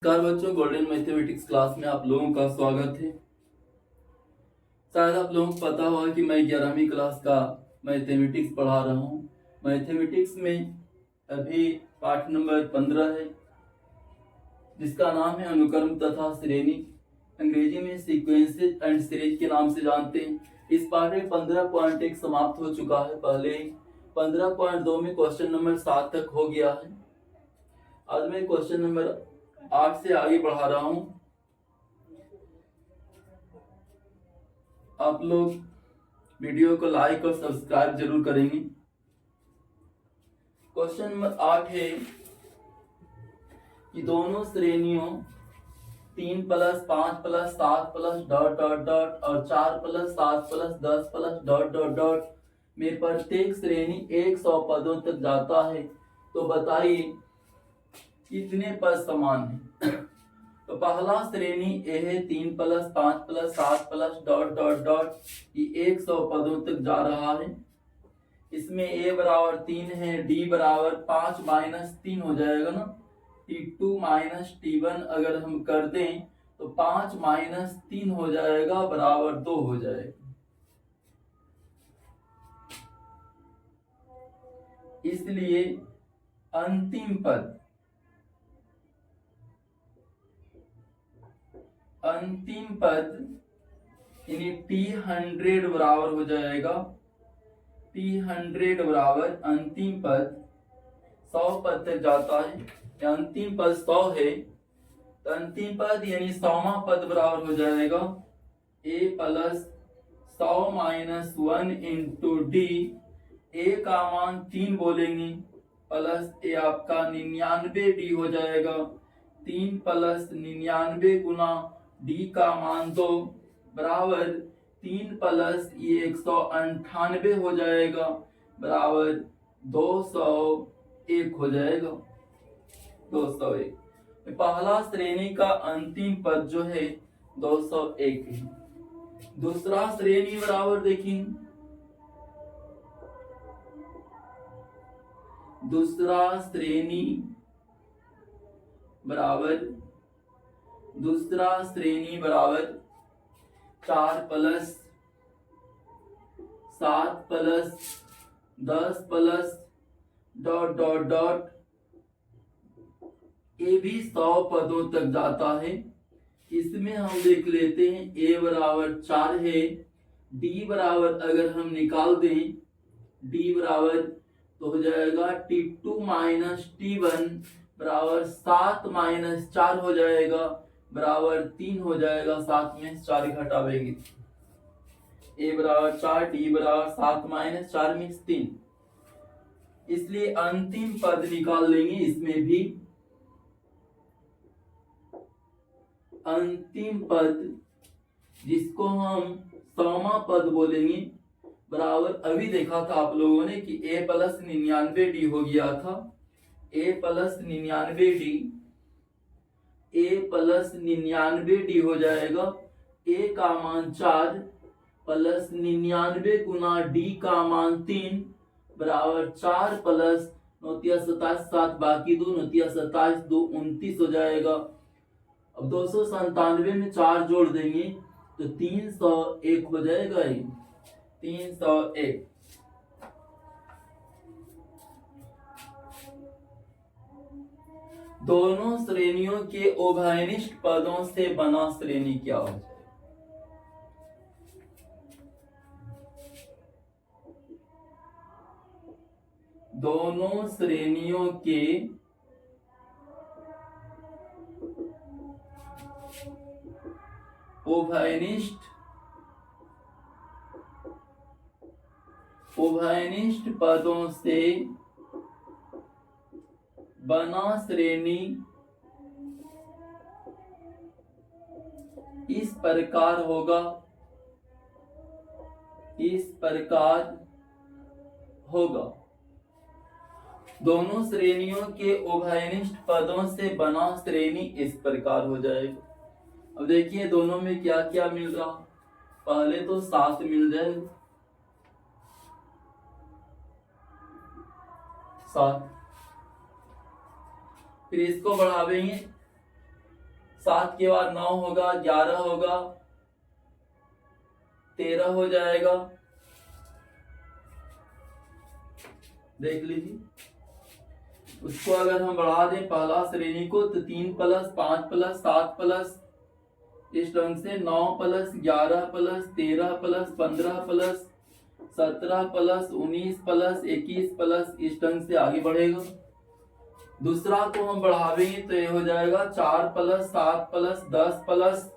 नमस्कार बच्चों, golden mathematics class में आप लोगों का स्वागत है। शायद आप लोगों को पता होगा कि मैं 11वीं क्लास का मैथमेटिक्स पढ़ा रहा हूँ। मैथमेटिक्स में अभी पाठ नंबर 15 है, जिसका नाम है अनुक्रम तथा श्रेणी। अंग्रेजी में सीक्वेंसेस एंड सीरीज के नाम से जानते हैं। इस पाठ में 15.1 समाप्त हो चुका है। पहले 15.2 में क्वेश्चन नंबर 7 तक हो गया है। आज मैं क्वेश्चन नंबर 8 से आगे बढ़ा रहा हूं। आप लोग वीडियो को लाइक और सब्सक्राइब जरूर करेंगे। क्वेश्चन नंबर 8 है कि दोनों श्रेणियों 3 + 5 + 7 + डॉट डॉट डॉट और 4 + 7 + 10 + डॉट डॉट डॉट में प्रत्येक श्रेणी 100 पदों तक जाता है, तो बताइए कितने पद समान है। तो पहला श्रेणी ए है 3 + 5 + 7 + डॉट डॉट डॉट, ये 100 पदों तक जा रहा है। इसमें a बराबर 3 है, d बराबर 5 - 3 हो जाएगा ना। t2 - t1 अगर हम कर दें तो 5 - 3 हो जाएगा बराबर 2 हो जाएगा। इसलिए अंतिम पद यानी t100 बराबर हो जाएगा। t100 बराबर अंतिम पद 100 पद तक जाता है। अंतिम पद 100 है, तो अंतिम पद यानी 100वां पद बराबर हो जाएगा a + 100 - 1 × d। a का मान 3 बोलेंगे, प्लस ए आपका 99d हो जाएगा। 3 + 99 गुना d का मान 2 बराबर 3 + ये 198 हो जाएगा बराबर 201 हो जाएगा। 201 पहला श्रेणी का अंतिम पद जो है 201 है। दूसरा श्रेणी बराबर देखिए, दूसरा श्रेणी बराबर 4 + 7 + 10 + डॉट डॉट डॉट, ए भी 100 पदों तक जाता है। इसमें हम देख लेते हैं a बराबर 4 है, d बराबर अगर हम निकाल दें, d बराबर तो हो जाएगा t2 - t1 बराबर 7 - 4 हो जाएगा बराबर 3 हो जाएगा। 7 में 4 घटावेंगे, a बराबर 4, d बराबर 7 - 4 में 3। इसलिए अंतिम पद निकाल लेंगे। इसमें भी अंतिम पद जिसको हम 100वां पद बोलेंगे बराबर, अभी देखा था आप लोगों ने कि a + 99d हो गया था। a + 99d, a + 99d हो जाएगा। a का मान 4 + 99 गुना d का मान 3 बराबर 4 + 9 27, 7 बाकी 2 9 27, 2 29 हो जाएगा। अब 297 में 4 जोड़ देंगे तो 301 हो जाएगा। 301 दोनों श्रेणियों के उभयनिष्ठ पदों से बना श्रेणी क्या हो जाएगा। दोनों श्रेणियों के उभयनिष्ठ पदों से बना श्रेणी इस प्रकार होगा, दोनों श्रेणियों के उभयनिष्ठ पदों से बना श्रेणी इस प्रकार हो जाएगा। अब देखिए दोनों में क्या क्या मिल रहा। पहले तो 7 मिल जाएगा, 7। फिर इसको बढ़ावेंगे 7 के बाद 9 होगा, 11 होगा, 13 हो जाएगा। देख लीजिए, उसको अगर हम बढ़ा दें पहला श्रेणी को तो 3 प्लस 5 प्लस 7 प्लस इस ढंग से 9 plus 11 plus 13 plus 15 plus 17 plus 19 plus 21 plus इस ढंग से आगे बढ़ेगा। दूसरा को हम बढ़ावेंगे तो ये हो जाएगा 4 plus 7 plus 10 plus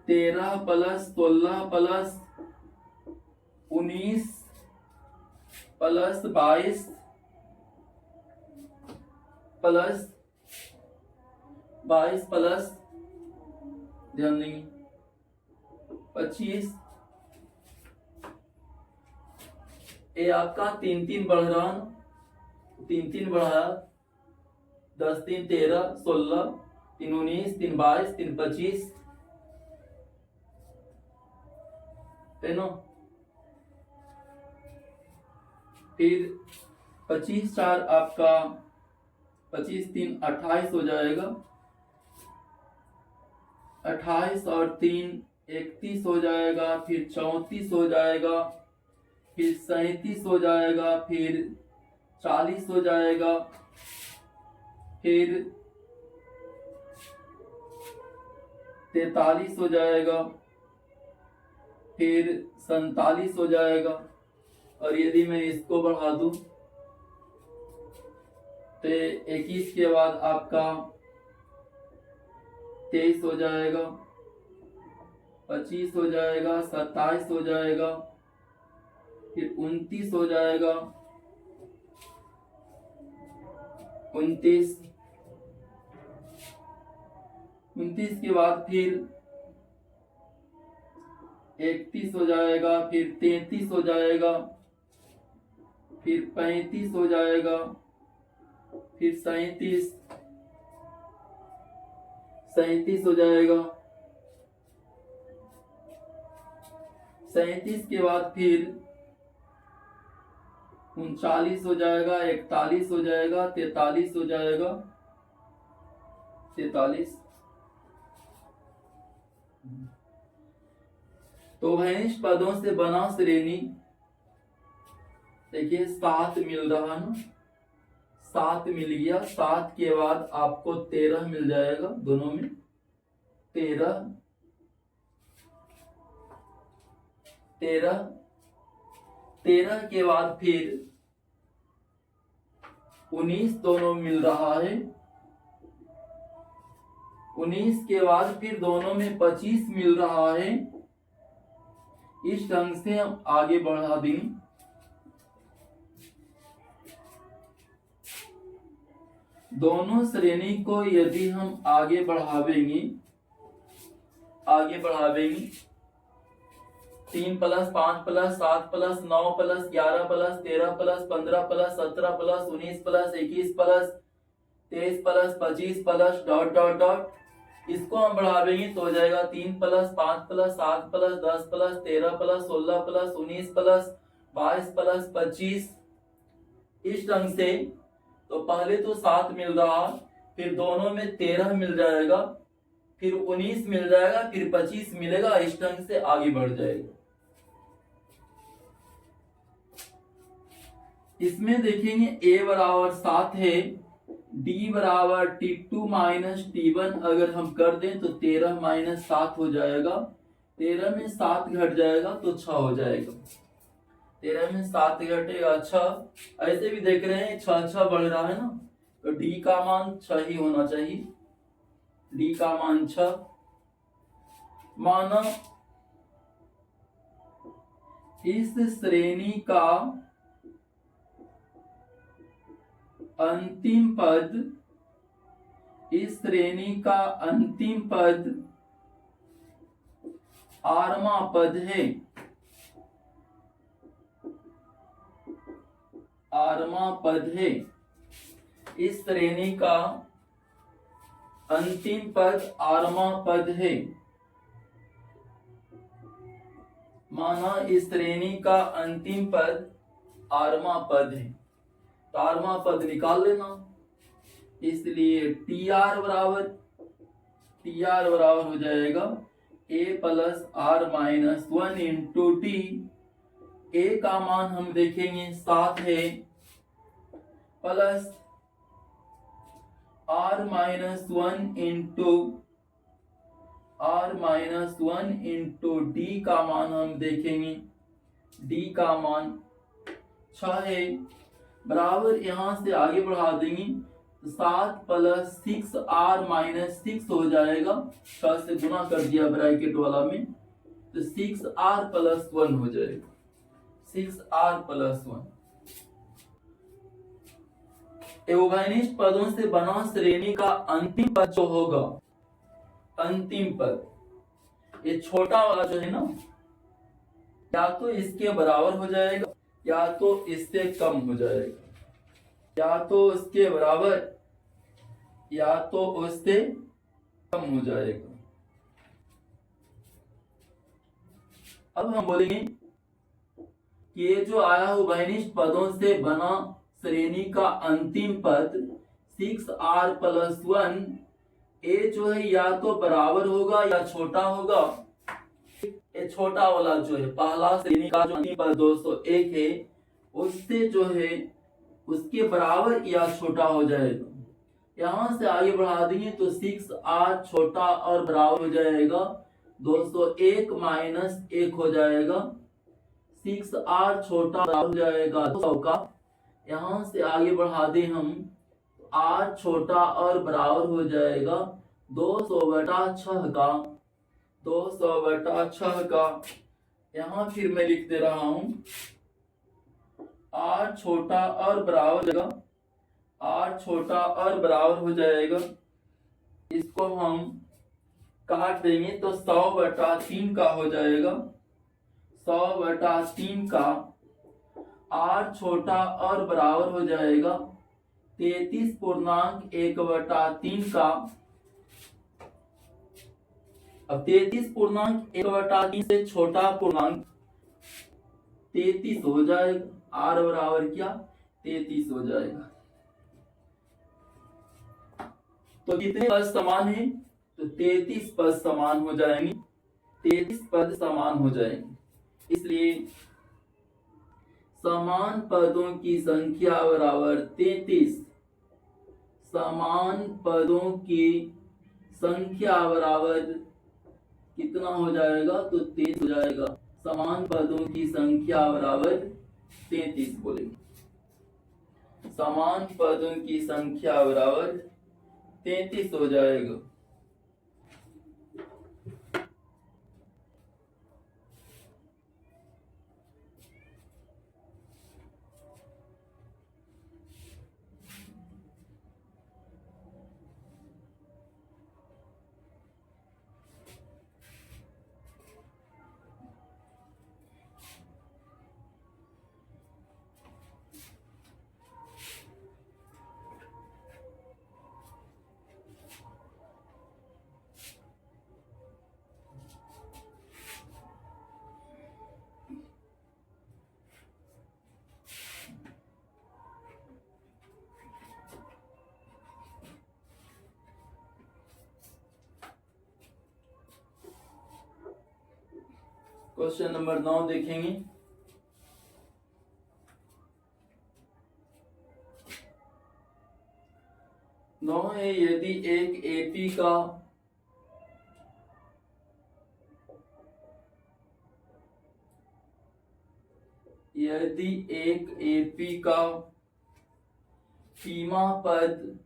13 plus 16 plus 19 plus 22 plus 22 plus ध्यान देंगे 25। ये आपका 3 बढ़ रहा है, 3 बढ़ाया, 10 3 13 16 3 19 3 22 3 25 है ना। फिर 25 4 आपका 25 3 28 हो जाएगा, 28 और 3 31 हो जाएगा, फिर 34 हो जाएगा, फिर 37 हो जाएगा, फिर 40 हो जाएगा, फिर 43 हो जाएगा, फिर 47 हो जाएगा। और यदि मैं इसको बढ़ा दूं तो 21 के बाद आपका 23 हो जाएगा, 25 हो जाएगा, 27 हो जाएगा, फिर 29 हो जाएगा, 29 के बाद फिर 31 हो जाएगा, फिर 33 हो जाएगा, फिर 35 हो जाएगा, फिर 37 हो जाएगा, 37 के बाद फिर 39 हो जाएगा, 41 हो जाएगा, 43 हो जाएगा, 43। तो भैंस पदों से बना श्रेणी देखिए 7 मिल रहा है ना, 7 मिल गया। 7 के बाद आपको 13 मिल जाएगा, दोनों में 13 के बाद फिर 19 दोनों मिल रहा है, 19 के बाद फिर दोनों में 25 मिल रहा है। इस ढंग से हम आगे बढ़ा देंगे। दोनों श्रेणी को यदि हम आगे बढ़ावेंगे 3 plus 5 plus 7 plus 9 plus 11 plus 13 plus 15 plus 17 plus 19 plus 21 plus 23 plus 25 plus dot dot dot, इसको हम बढ़ावेंगे तो हो जाएगा 3 plus 5 plus 7 plus 10 plus 13 plus 16 plus 19 plus 22 plus 25 इस ढंग से। तो पहले तो 7 मिल रहा, फिर दोनों में 13 मिल जाएगा, फिर 19 मिल जाएगा, फिर 25 मिलेगा। इस ढंग से आगे बढ़ जाएगा। इसमें देखेंगे a बराबर 7 है, d बराबर t2 माइनस t1 अगर हम कर दें तो 13 माइनस 7 हो जाएगा, 13 में 7 घट जाएगा तो 6 हो जाएगा, 13 में 7 घटेगा 6। ऐसे भी देख रहे हैं 6 बढ़ रहा है ना, तो d का मान 6 ही होना चाहिए, d का मान 6। माना इस श्रेणी का अंतिम पद, इस श्रेणी का अंतिम पद आरवा पद है, आरवा पद है। इस श्रेणी का अंतिम पद आरवा पद है। माना इस श्रेणी का अंतिम पद आरवा पद है, तो आरवा पद निकाल लेना। इसलिए टी आर बराबर टी आर बराबर हो जाएगा A plus R minus one into T. A का मान हम देखेंगे 7 है, plus R minus one into D का मान हम देखेंगे, डी का मान 6 है, बराबर यहाँ से आगे बढ़ा देंगे तो 7 प्लस 6 आर माइनस 6 हो जाएगा, 6 से गुना कर दिया ब्रैकेट वाला में तो 6 आर प्लस 1 हो जाएगा, 6 आर प्लस 1। उभयनिष्ठ पदों से बना श्रेणी का अंतिम पद जो होगा, अंतिम पद ये छोटा वाला जो है ना, या तो इसके बराबर हो जाएगा या तो इससे कम हो जाएगा, या तो इसके बराबर या तो उससे कम हो जाएगा। अब हम बोलेंगे कि ये जो आया है उभयनिष्ठ पदों से बना श्रेणी का अंतिम पद 6r प्लस 1, ए जो है या तो बराबर होगा या छोटा होगा। ये छोटा वाला जो है पहला श्रेणी का जो अंतिम पद 201 है उससे जो है उसके बराबर या छोटा हो जाएगा। यहां से आगे बढ़ा देंगे तो 6r छोटा और बराबर हो जाएगा 201 माइनस 1 हो जाएगा, 6r छोटा बराबर हो जाएगा 200 का। यहां से आगे बढ़ा दें हम तो r छोटा और बराबर हो जाएगा 200/6 का, 200/6 का। यहाँ फिर मैं लिख दे रहा हूं r छोटा और बराबर हो जाएगा, r छोटा और बराबर हो जाएगा, इसको हम काट देंगे तो 100/3 का हो जाएगा, 100/3 का। r छोटा और बराबर हो जाएगा 33.1/3 का। अब 33.1/3 से छोटा पूर्णांक 33 हो जाएगा, r बराबर क्या 33 हो जाएगा। तो कितने पद समान है तो 33 पद समान हो जाएंगे, 33 पद समान हो जाएंगे। इसलिए समान पदों की संख्या बराबर 33, समान पदों की संख्या बराबर कितना हो जाएगा तो 33 हो जाएगा, समान पदों की संख्या बराबर 33 बोलेंगे, समान पदों की संख्या बराबर 33 हो जाएगा। क्वेश्चन नंबर 9 देखेंगे। नौ है यदि एक एपी का सीमा पद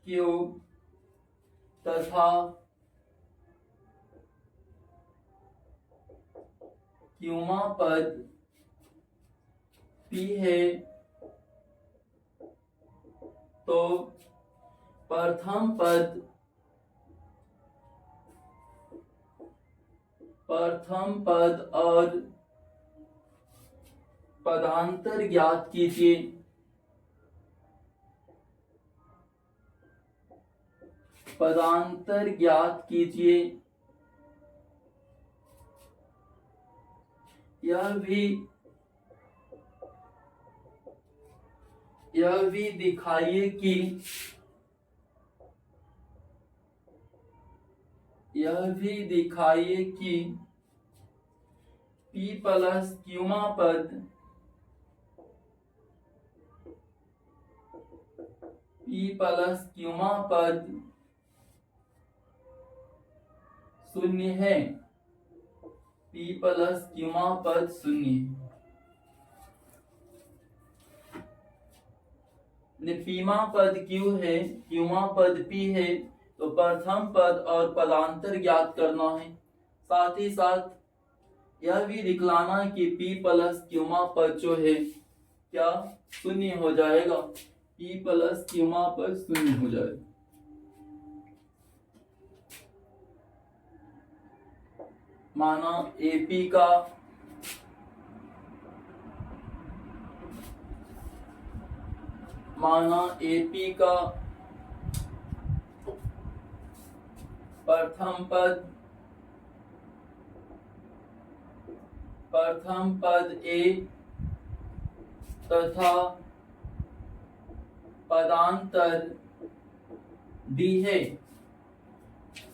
Q तथा क्यूमा पद P है तो प्रथम पद और पदांतर ज्ञात कीजिए। पदांतर ज्ञात कीजिए, यह भी दिखाइए कि यह भी दिखाइए कि P प्लस क्यूमा पद शून्य है। P प्लस क्यूमा पद शून्य है। पीमा पद Q है, क्यूमा पद P है, तो प्रथम पद और पदांतर ज्ञात करना है। साथ ही साथ यह भी दिखलाना कि P प्लस क्यूमा पद जो है क्या शून्य हो जाएगा। P प्लस क्यूमा पद शून्य हो जाएगा। माना AP का प्रथम पद A तथा पदांतर D है।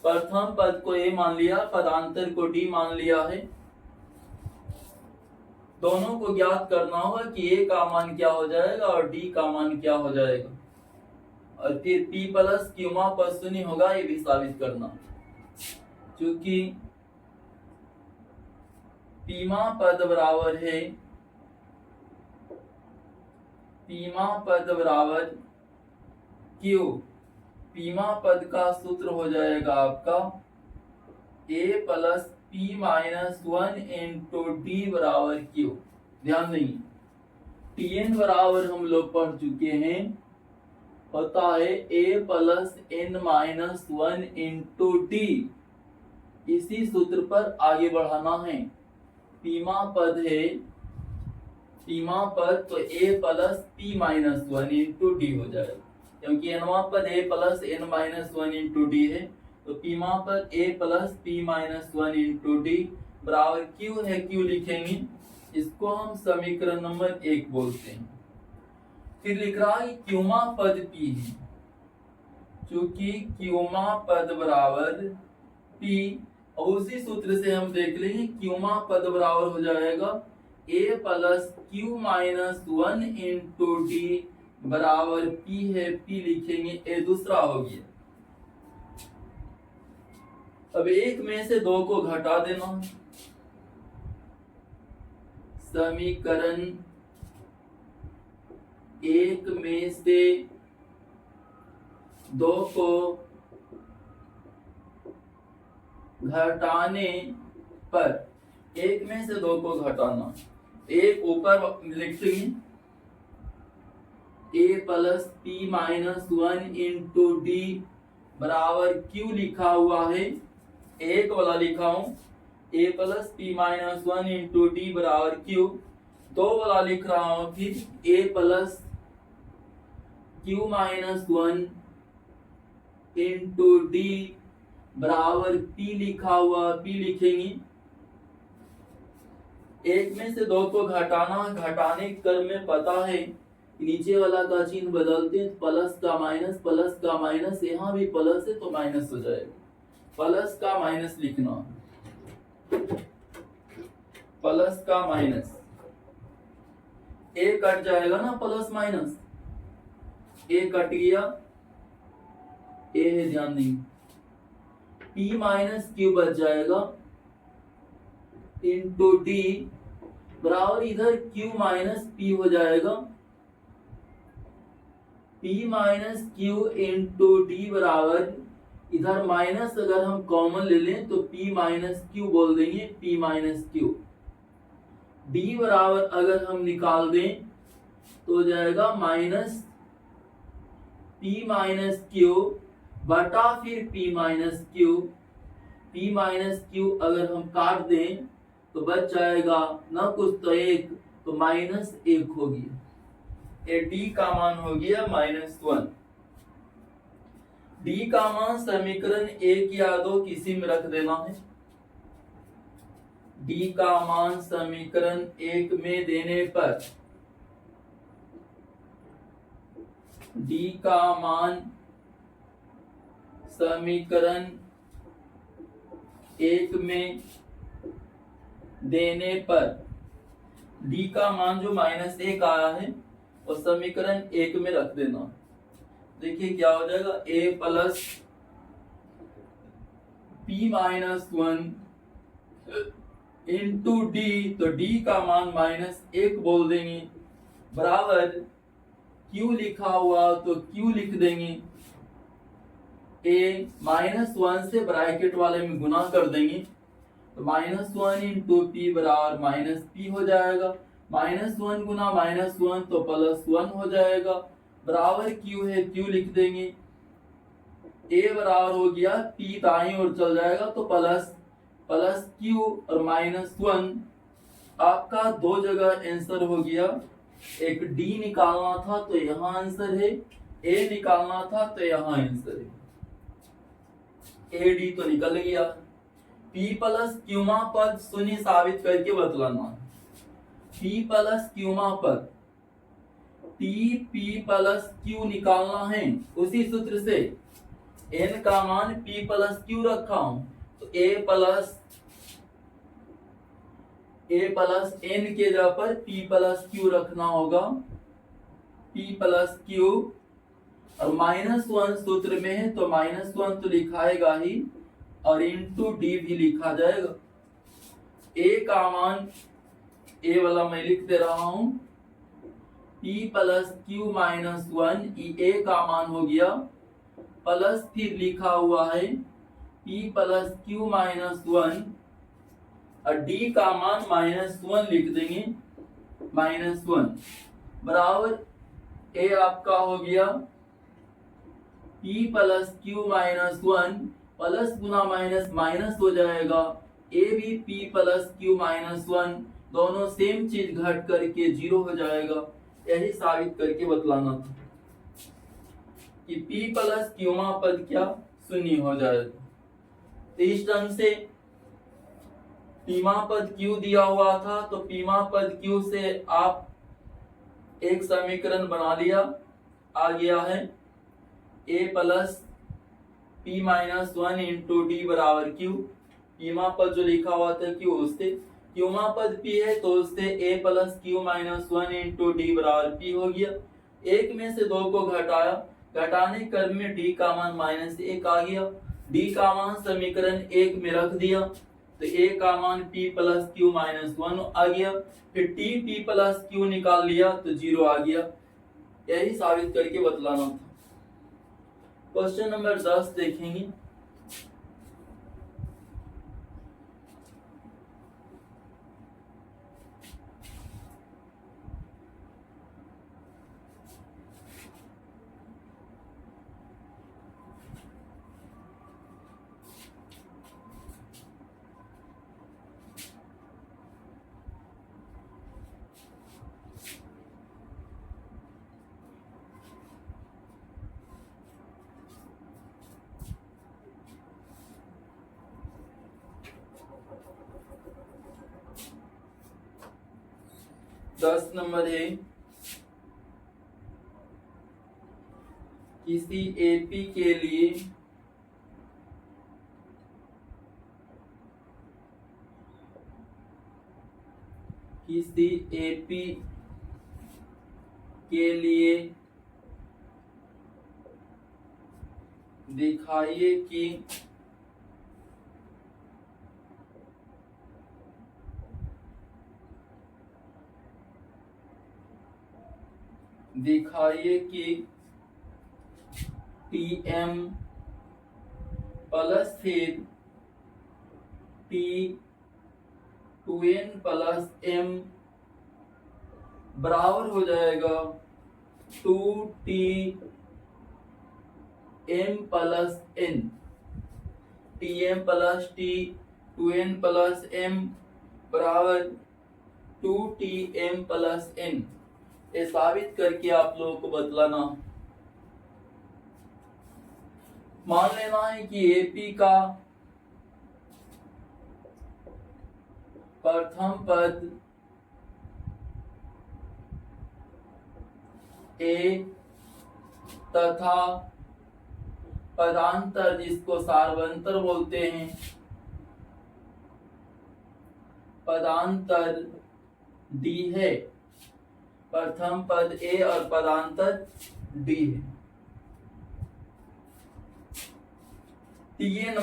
प्रथम पद को A मान लिया, पदांतर को D मान लिया है। दोनों को ज्ञात करना होगा कि A का मान क्या हो जाएगा और D का मान क्या हो जाएगा, और फिर P प्लस क्यूमा पद शून्य होगा, ये भी साबित करना। क्योंकि पीमा पद बराबर है, पीमा पद बराबर Q। पीमा पद का सूत्र हो जाएगा आपका A plus P minus 1 into D बराबर Q। ध्यान देंगे, Tn बराबर हम लोग पढ़ चुके हैं, होता है A plus N minus 1 into D। इसी सूत्र पर आगे बढ़ाना है। पीमा पद है, पीमा पद तो A plus P minus 1 into D हो जाएगा, क्योंकि nवा पद A plus N minus 1 into D है, तो पीमा पद A plus P minus 1 into D बराबर Q है। Q लिखेंगे, इसको हम समीकरण नंबर 1 बोलते हैं। फिर लिख रहा है क्यूमा पद P है, चूंकि क्यूमा पद बराबर P, और उसी सूत्र से हम देख लेंगे क्यूमा पद बराबर हो जाएगा A plus Q minus 1 into D बराबर P है। P लिखेंगे, A दूसरा हो गया। अब एक में से दो को घटा देना, समीकरण एक में से दो को घटाने पर, एक में से दो को घटाना, एक ऊपर लिखेंगे A plus P minus 1 into D बराबर Q लिखा हुआ है, एक वाला लिखा हूं A plus P minus 1 into D बराबर Q। दो वाला लिख रहा हूं फिर A plus Q minus 1 into D बराबर P लिखा हुआ, P लिखेंगे। एक में से दो को घटाना, घटाने क्रम में पता है नीचे वाला का चिन्ह बदलते हैं, प्लस का माइनस, यहाँ भी प्लस है तो माइनस हो जाएगा। प्लस का माइनस लिखना, प्लस का माइनस, ए कट जाएगा ना, प्लस माइनस ए कट गया, ए है, ध्यान देंगे। P माइनस Q बच जाएगा इंटू D बराबर इधर Q माइनस P हो जाएगा। P minus Q into D बराबर इधर माइनस अगर हम कॉमन ले लें तो P माइनस Q बोल देंगे, P माइनस Q। D बराबर अगर हम निकाल दें तो हो जाएगा माइनस P माइनस Q बटा फिर P minus Q। P minus Q अगर हम काट दें तो बच जाएगा ना कुछ तो एक, तो माइनस 1 होगी। D का मान हो गया -1। D का मान समीकरण 1 या 2 किसी में रख देना है। D का मान समीकरण 1 में देने पर D का मान समीकरण 1 में देने पर d का मान जो -1 आया है वो समीकरण 1 में रख देना। देखिए क्या हो जाएगा, a plus p-1 into D, तो d का मान -1 बोल देंगे, बराबर q लिखा हुआ तो q लिख देंगे, a -1 से ब्रैकेट वाले में गुना कर देंगे, तो -1 इंटू पी बराबर -p हो जाएगा, -1 गुना -1 तो +1 हो जाएगा, बराबर q है, q लिख देंगे, a बराबर हो गया p दाईं ओर चल जाएगा तो प्लस q और -1, आपका दो जगह आंसर हो गया, एक d निकालना था तो यहाँ आंसर है, a निकालना था तो यहाँ आंसर है, AD तो निकल गया। P प्लस क्यूमा पद शून्य साबित करके बतलाना। P प्लस क्यूमा पद P प्लस Q निकालना है, उसी सूत्र से n का मान P प्लस Q रखा हूं तो A प्लस n के जगह पर P प्लस Q रखना होगा, P प्लस Q, और -1 सूत्र में है तो -1 तो लिखाएगा ही और इंटू डी भी लिखा जाएगा। A का मान, A वाला मैं लिख दे रहा हूं, P प्लस Q -1, A का मान हो गया, प्लस फिर लिखा हुआ है P प्लस Q -1 और D का मान -1 लिख देंगे, -1 बराबर A आपका हो गया P प्लस Q -1, प्लस गुना माइनस हो जाएगा, A भी P प्लस Q -1, दोनों सेम चीज घट करके 0 हो जाएगा। यही साबित करके बतलाना था कि P प्लस क्यूमा पद क्या शून्य हो जाएगा। तो इस ढंग से पीमा पद Q दिया हुआ था तो पीमा पद Q से आप एक समीकरण बना लिया, आ गया है A plus P-1 into D बराबर Q। पीमा पद जो लिखा हुआ था Q, उससे क्यूमा पद P है तो उससे A plus Q-1 into D बराबर P हो गया। एक में से दो को घटाया, घटाने क्रम में D का मान -1 आ गया, D का मान समीकरण 1 में रख दिया तो A का मान P प्लस Q-1 आ गया, फिर P प्लस Q निकाल लिया तो 0 आ गया। यही साबित करके बतलाना था। क्वेश्चन नंबर 10 देखेंगे। दस नंबर है, किसी एपी के लिए दिखाइए कि Tm प्लस फिर T2n प्लस m बराबर हो जाएगा 2Tm plus n। Tm plus T 2n plus m बराबर 2Tm प्लस n। ये साबित करके आप लोगों को बतलाना। मान लेना है कि एपी का प्रथम पद ए तथा पदांतर जिसको सार्वंतर बोलते हैं पदांतर डी है, प्रथम पद ए और पदांतर डी है। टीएम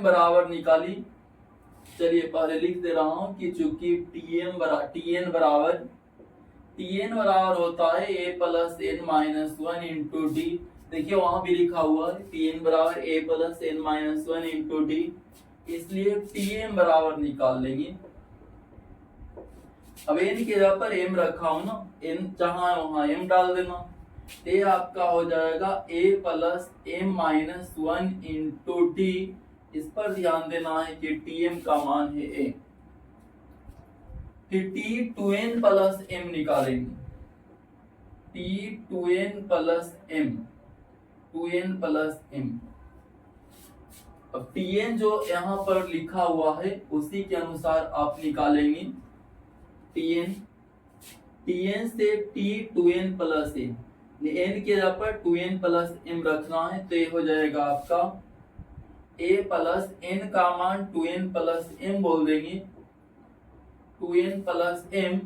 बराबर निकाली। चलिए पहले लिख दे रहा हूं कि चूंकि टीएन बराबर होता है A plus N minus one into D. देखिए वहां भी लिखा हुआ है टीएन बराबर A plus N minus one into D, इसलिए टीएम बराबर निकाल लेंगे। अब एन के जगह पर एम रखा हूं ना, एन जहां है वहां एम डाल देना। ये आपका हो जाएगा A plus M minus one into D. इस पर ध्यान देना है कि टीएम का मान है ए। फिर T two N plus M निकालेंगे, T two N plus M, two N plus M. अब टीएन जो यहाँ पर लिखा हुआ है उसी के अनुसार आप निकालेंगे टीएन। टीएन से T two N plus M, N के जगह पर टू एन प्लस एम रखना है, तो ये हो जाएगा आपका ए प्लस एन का मान टू एन प्लस एम बोल देंगे, two N plus M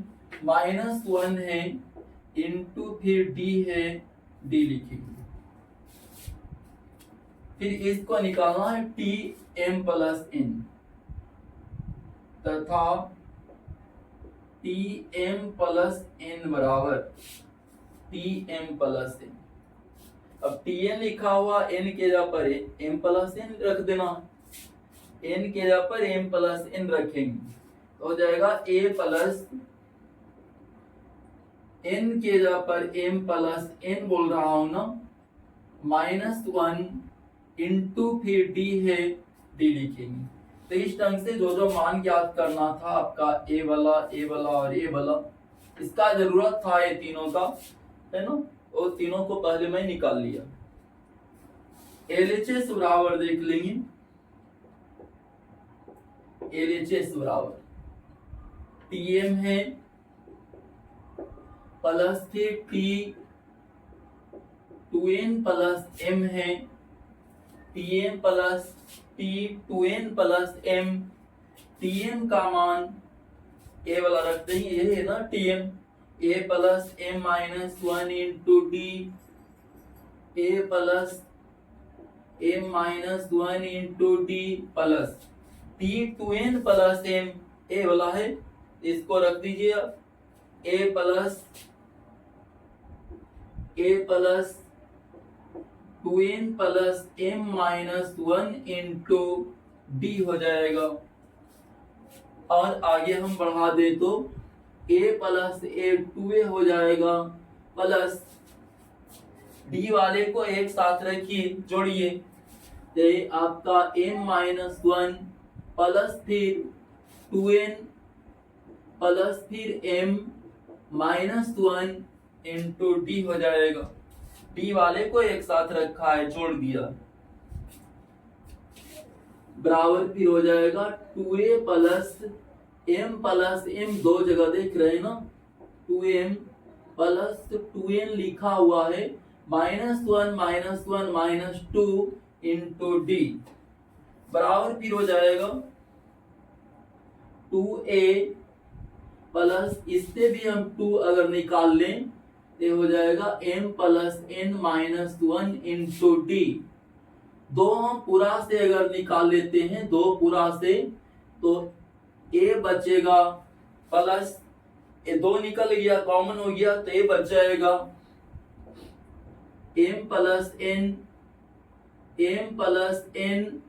minus one है इंटू फिर डी है, डी लिखेंगे। फिर इसको निकालना है टी एम प्लस एन तथा टी एम प्लस एन बराबर टी एम प्लस एन। अब टी एन लिखा हुआ एन के जगह पर एम प्लस एन रख देना, एन के जगह पर एम प्लस एन रखेंगे तो हो जाएगा ए प्लस एन के जगह पर एम प्लस एन बोल रहा हूं ना, माइनस वन इंटू फिर डी है, डी लिखेंगे। तो इस ढंग से जो जो मान ज्ञात करना था आपका ए वाला और ए वाला, इसका जरूरत था ये तीनों का, है ना, और तीनों को पहले मैं निकाल लिया। एलएचएस बराबर देख लेंगे, एलएचएस बराबर टीएम है प्लस फिर T two N plus M है, TM plus T two N plus M. TM का मान ए वाला रखते हैं, ये है ना TM, A plus M minus one into D, A plus M minus one into D plus T two N plus M, A वाला है, इसको रख दीजिए आप, A plus two N plus M minus one into D हो जाएगा। और आगे हम बढ़ा दे तो ए प्लस ए टू ए हो जाएगा, प्लस डी वाले को एक साथ रखिए, जोड़िए, ये आपका एम माइनस वन प्लस फिर टू एन प्लस फिर M minus one into D हो जाएगा। डी वाले को एक साथ रखा है, जोड़ दिया, बराबर फिर हो जाएगा टू ए प्लस एम, दो जगह देख रहे हैं ना, two M plus two N लिखा हुआ है, minus one minus two into D, बराबर फिर हो जाएगा टू ए प्लस, इससे भी हम टू अगर निकाल लें ये हो जाएगा m plus N minus one into D. दो हम पूरा से अगर निकाल लेते हैं, दो पूरा से, तो a बचेगा प्लस ये दो निकल गया, कॉमन हो गया, तो a बच जाएगा m plus N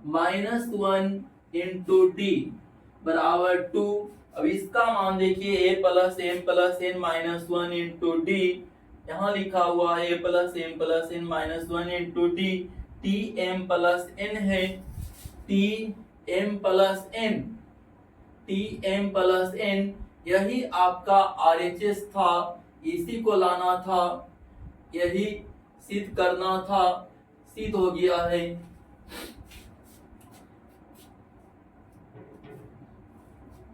minus one into D बराबर टू। अब इसका मान देखिए A plus N minus one into D, यहाँ लिखा हुआ है A plus N minus one into D, T M plus N है, टी एम प्लस एन, यही आपका आरएचएस था, इसी को लाना था, यही सिद्ध करना था, सिद्ध हो गया है।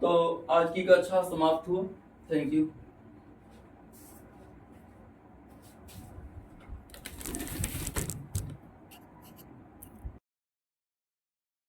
तो आज की कक्षा समाप्त हुआ। Thank you.